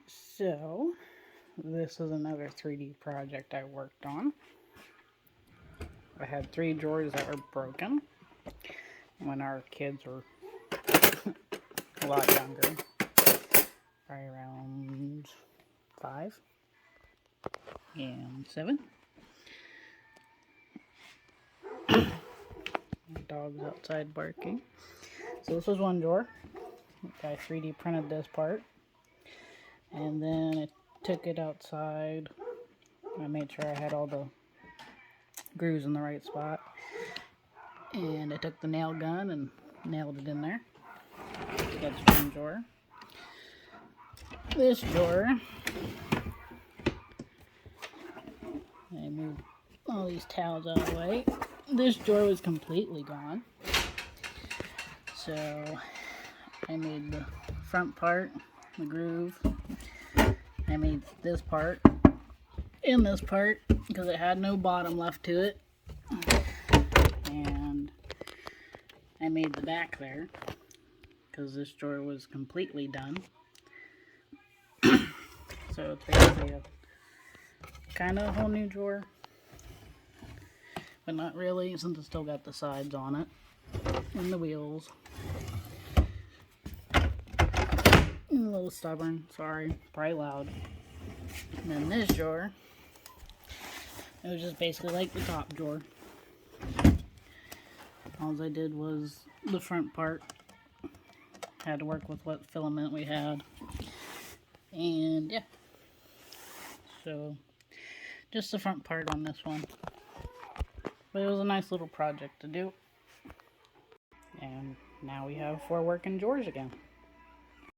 So, this is another 3D project I worked on. I had 3 drawers that were broken when our kids were a lot younger, probably around 5 and 7. My dog's outside barking. So this was one drawer. I 3D printed this part, and then I took it outside. I made sure I had all the grooves in the right spot, and I took the nail gun and nailed it in there. That's one drawer. This drawer, I moved all these towels out of the way. This drawer was completely gone, so I made the front part, the groove. I made this part and this part because it had no bottom left to it, and I made the back there because this drawer was completely done. So it's basically a kind of a whole new drawer, but not really, since it's still got the sides on it and the wheels. I'm a little stubborn, sorry, probably loud. And then this drawer, it was just basically like the top drawer. All I did was the front part. Had to work with what filament we had. And yeah. So, just the front part on this one. But it was a nice little project to do. And now we have 4 working drawers again.